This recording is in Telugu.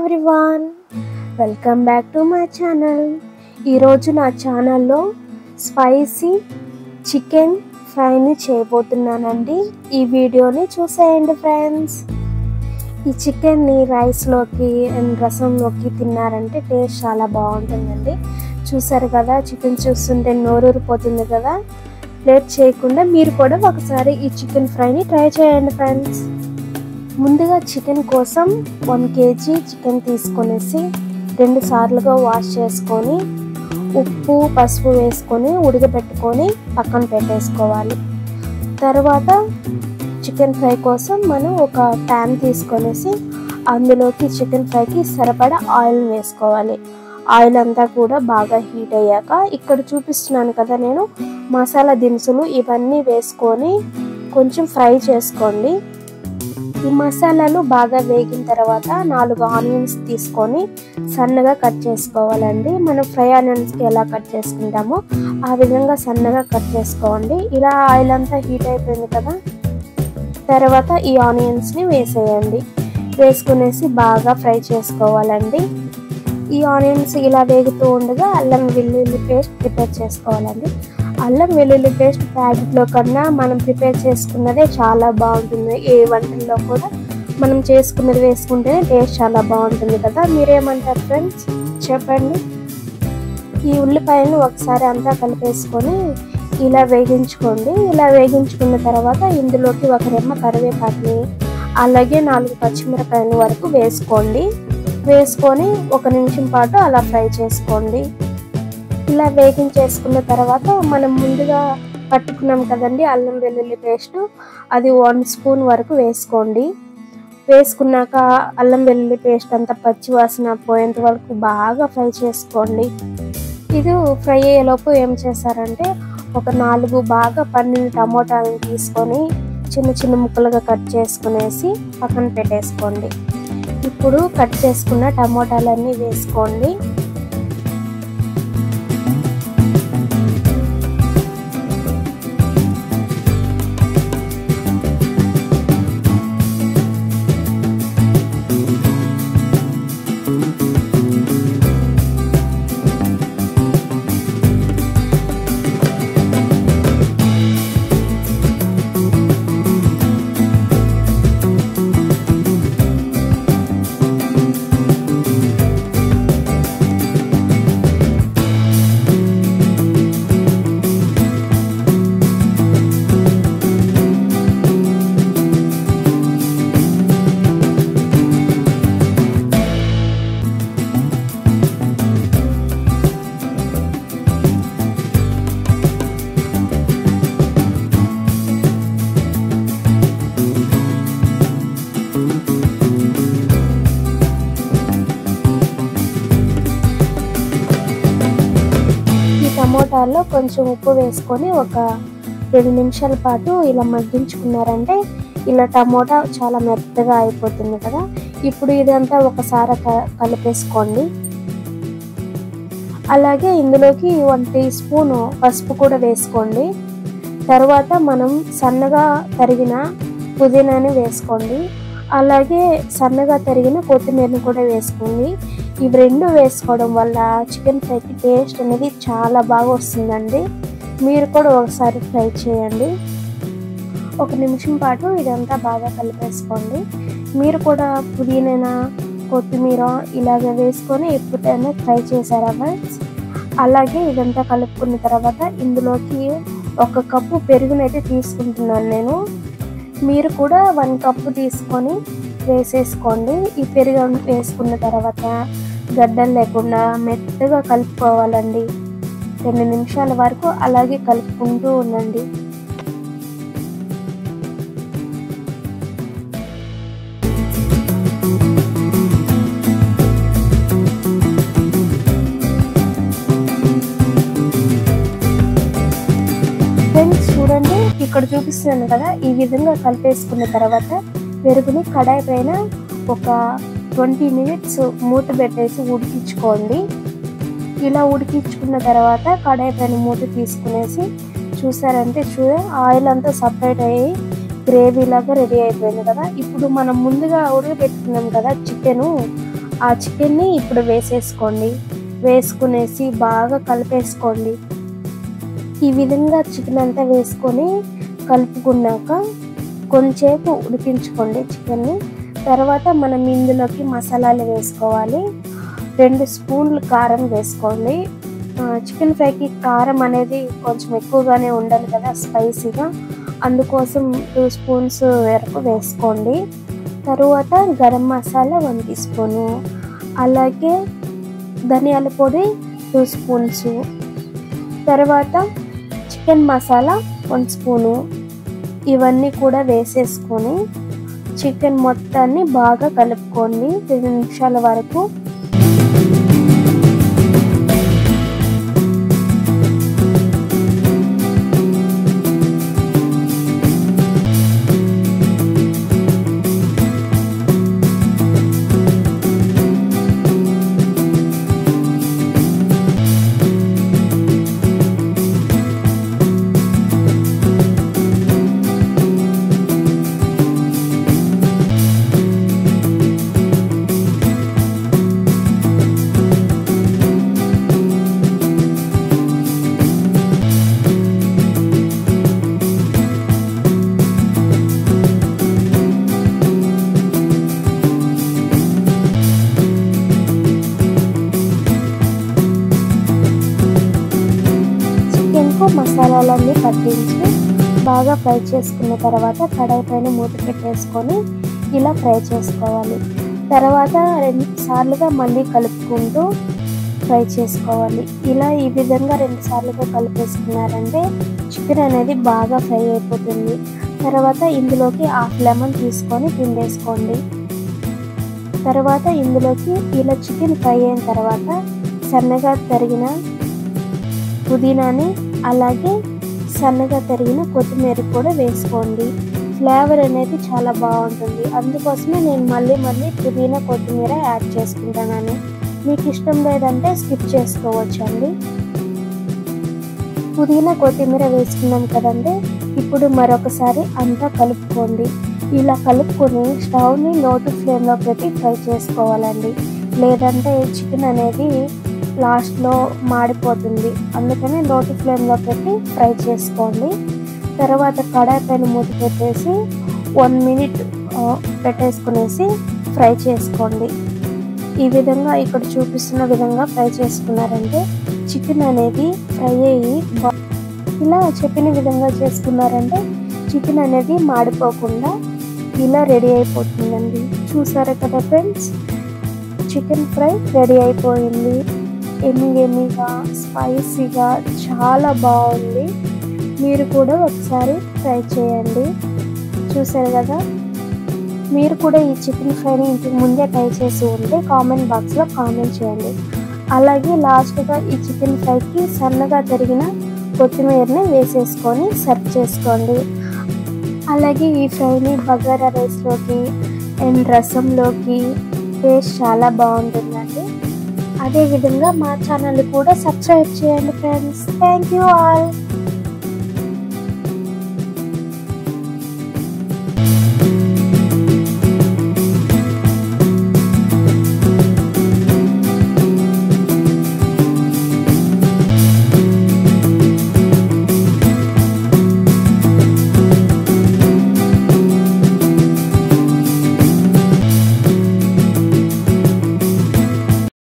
Everyone, welcome back to my channel. ఈరోజు నా ఛానల్లో స్పైసీ చికెన్ ఫ్రైని చేయబోతున్నానండి. ఈ వీడియోని చూసేయండి ఫ్రెండ్స్. ఈ చికెన్ని రైస్లోకి అండ్ రసంలోకి తిన్నారంటే టేస్ట్ చాలా బాగుంటుందండి. చూసారు కదా, చికెన్ చూస్తుంటే నోరూరిపోతుంది కదా. లేట్ చేయకుండా మీరు కూడా ఒకసారి ఈ చికెన్ ఫ్రైని ట్రై చేయండి ఫ్రెండ్స్. ముందుగా చికెన్ కోసం 1 kg చికెన్ తీసుకొనేసి 2 సార్లుగా వాష్ చేసుకొని ఉప్పు పసుపు వేసుకొని ఉడకబెట్టుకొని పక్కన పెట్టేసుకోవాలి. తర్వాత చికెన్ ఫ్రై కోసం మనం ఒక ప్యాన్ తీసుకొనేసి అందులోకి చికెన్ ఫ్రైకి సరిపడా ఆయిల్ వేసుకోవాలి. ఆయిల్ అంతా కూడా బాగా హీట్ అయ్యాక ఇక్కడ చూపిస్తున్నాను కదా నేను మసాలా దినుసులు ఇవన్నీ వేసుకొని కొంచెం ఫ్రై చేసుకోండి. ఈ మసాలాలు బాగా వేగిన తర్వాత 4 ఆనియన్స్ తీసుకొని సన్నగా కట్ చేసుకోవాలండి. మనం ఫ్రై ఆనియన్స్కి ఎలా కట్ చేసుకుంటామో ఆ విధంగా సన్నగా కట్ చేసుకోండి. ఇలా ఆయిల్ అంతా హీట్ అయిపోయింది కదా, తర్వాత ఈ ఆనియన్స్ని వేసేయండి. వేసుకునేసి బాగా ఫ్రై చేసుకోవాలండి. ఈ ఆనియన్స్ ఇలా వేగుతూ ఉండగా అల్లం వెల్లుల్లి పేస్ట్ ప్రిపేర్ చేసుకోవాలండి. అల్లం వెల్లుల్లి పేస్ట్ ప్యాకెట్లో కన్నా మనం ప్రిపేర్ చేసుకున్నదే చాలా బాగుంటుంది. ఏ వంటల్లో కూడా మనం చేసుకున్నది వేసుకుంటేనే టేస్ట్ చాలా బాగుంటుంది కదా. మీరేమంటారు ఫ్రెండ్స్, చెప్పండి. ఈ ఉల్లిపాయలను ఒకసారి అంతా కలిపేసుకొని ఇలా వేగించుకోండి. ఇలా వేగించుకున్న తర్వాత ఇందులోకి 1 రెమ్మ కరివేపాకుని అలాగే 4 పచ్చిమిరపకాయల వరకు వేసుకోండి. వేసుకొని 1 నిమిషం పాటు అలా ఫ్రై చేసుకోండి. ఇలా వేగించేసుకున్న తర్వాత మనం ముందుగా పట్టుకున్నాం కదండి అల్లం వెల్లుల్లి పేస్ట్, అది 1 స్పూన్ వరకు వేసుకోండి. వేసుకున్నాక అల్లం వెల్లుల్లి పేస్ట్ అంతా పచ్చి వాసన పోయేంత వరకు బాగా ఫ్రై చేసుకోండి. ఇది ఫ్రై అయ్యేలోపు ఏం చేస్తారంటే ఒక 4 బాగా పండిన టమోటాలను తీసుకొని చిన్న చిన్న ముక్కలుగా కట్ చేసుకునేసి పక్కన పెట్టేసుకోండి. ఇప్పుడు కట్ చేసుకున్న టమోటాలన్నీ వేసుకోండి. టమోటాల్లో కొంచెం ఉప్పు వేసుకొని ఒక 2 నిమిషాల పాటు ఇలా మగ్గించుకున్నారంటే ఇలా టమోటా చాలా మెత్తగా అయిపోతుంది కదా. ఇప్పుడు ఇదంతా ఒకసారి కలిపేసుకోండి. అలాగే ఇందులోకి 1 టీ స్పూన్ పసుపు కూడా వేసుకోండి. తర్వాత మనం సన్నగా తరిగిన పుదీనాని వేసుకోండి. అలాగే సన్నగా తరిగిన కొత్తిమీరని కూడా వేసుకోండి. ఇవి 2 వేసుకోవడం వల్ల చికెన్ ఫ్రైకి టేస్ట్ అనేది చాలా బాగా వస్తుందండి. మీరు కూడా ఒకసారి ఫ్రై చేయండి. 1 నిమిషం పాటు ఇదంతా బాగా కలిపేసుకోండి. మీరు కూడా పుదీనా కొత్తిమీర ఇలాగ వేసుకొని ఎప్పుడైనా ఫ్రై చేశారా ఫ్రెండ్స్? అలాగే ఇదంతా కలుపుకున్న తర్వాత ఇందులోకి 1 కప్పు పెరుగునైతే తీసుకుంటున్నాను నేను. మీరు కూడా 1 కప్పు తీసుకొని వేసేసుకోండి. ఈ పెరుగు వేసుకున్న తర్వాత గడ్డలు లేకుండా మెత్తగా కలుపుకోవాలండి. 2 నిమిషాల వరకు అలాగే కలుపుకుంటూ ఉండండి. ఫ్రెండ్స్ చూడండి, ఇక్కడ చూపిస్తున్నాను కదా, ఈ విధంగా కలిపేసుకున్న తర్వాత పెరుగుని కడాయి పైన ఒక 20 మినిట్స్ మూత పెట్టేసి ఉడికించుకోండి. ఇలా ఉడికించుకున్న తర్వాత కడాయి పైన మూత తీసుకునేసి చూసారంటే ఆయిల్ అంతా సపరేట్ అయ్యి గ్రేవీ లాగా రెడీ అయిపోయింది కదా. ఇప్పుడు మనం ముందుగా ఉడకబెట్టుకున్నాం కదా చికెను, ఆ చికెన్ని ఇప్పుడు వేసేసుకోండి. వేసుకునేసి బాగా కలిపేసుకోండి. ఈ విధంగా చికెన్ అంతా వేసుకొని కలుపుకున్నాక కొంచెంసేపు ఉడికించుకోండి చికెన్ని. తర్వాత మనం ఇందులోకి మసాలాలు వేసుకోవాలి. 2 స్పూన్లు కారం వేసుకోండి. చికెన్ ఫ్రైకి కారం అనేది కొంచెం ఎక్కువగానే ఉండాలి కదా, స్పైసీగా. అందుకోసం 2 స్పూన్స్ వరకు వేసుకోండి. తరువాత గరం మసాలా 1 టీ స్పూను, అలాగే ధనియాల పొడి 2 స్పూన్స్, తర్వాత చికెన్ మసాలా 1 స్పూను. ఇవన్నీ కూడా వేసేసుకొని చికెన్ మొత్తాన్ని బాగా కలుపుకోండి 2 నిమిషాల వరకు. మసాలాలన్నీ పట్టించి బాగా ఫ్రై చేసుకున్న తర్వాత కడాయి పైన మూత పెట్టేసుకొని ఇలా ఫ్రై చేసుకోవాలి. తర్వాత 2 సార్లుగా మళ్ళీ కలుపుకుంటూ ఫ్రై చేసుకోవాలి. ఇలా ఈ విధంగా 2 సార్లుగా కలిపేసుకున్నారంటే చికెన్ అనేది బాగా ఫ్రై అయిపోతుంది. తర్వాత ఇందులోకి 1/2 లెమన్ తీసుకొని పిండేసుకోండి. తర్వాత ఇందులోకి ఇలా చికెన్ ఫ్రై అయిన తర్వాత సన్నగా తరిగిన పుదీనాని అలాగే సన్నగా తరిగిన కొత్తిమీర కూడా వేసుకోండి. ఫ్లేవర్ అనేది చాలా బాగుంటుంది. అందుకోసమే నేను మళ్ళీ పుదీనా కొత్తిమీర యాడ్ చేసుకుంటాను. మీకు ఇష్టం లేదంటే స్కిప్ చేసుకోవచ్చండి. పుదీనా కొత్తిమీర వేసుకున్నాం కదండి. ఇప్పుడు మరొకసారి అంతా కలుపుకోండి. ఇలా కలుపుకొని స్టవ్ని లో టు ఫ్లేమ్లో పెట్టి ఫ్రై చేసుకోవాలండి. లేదంటే చికెన్ అనేది లాస్ట్లో మాడిపోతుంది. అందుకని లో టు ఫ్లేమ్లో పెట్టి ఫ్రై చేసుకోండి. తర్వాత కడాయి పైన మూత పెట్టేసి 1 మినిట్ పెట్టేసుకునేసి ఫ్రై చేసుకోండి. ఈ విధంగా ఇక్కడ చూపిస్తున్న విధంగా ఫ్రై చేసుకున్నారంటే చికెన్ అనేది ఫ్రై అయ్యి ఇలా చెప్పిన విధంగా చేసుకున్నారంటే చికెన్ అనేది మాడిపోకుండా ఇలా రెడీ అయిపోతుందండి. చూసారా కదా ఫ్రెండ్స్, చికెన్ ఫ్రై రెడీ అయిపోయింది. ఎమ్మిగా స్పైసీగా చాలా బాగుంది. మీరు కూడా ఒకసారి ట్రై చేయండి. చూసారు కదా, మీరు కూడా ఈ చికెన్ ఫ్రైని ఇంటికి ముందే ట్రై చేసి ఉంటే కామెంట్ బాక్స్లో కామెంట్ చేయండి. అలాగే లాస్ట్గా ఈ చికెన్ ఫ్రైకి సన్నగా తరిగిన కొత్తిమీరని వేసేసుకొని సర్వ్ చేసుకోండి. అలాగే ఈ ఫ్రైని బగారా రైస్లోకి అండ్ రసంలోకి టేస్ట్ చాలా బాగుంటుందండి. అదేవిధంగా మా ఛానల్ కూడా సబ్స్క్రైబ్ చేయండి ఫ్రెండ్స్. Thank you all.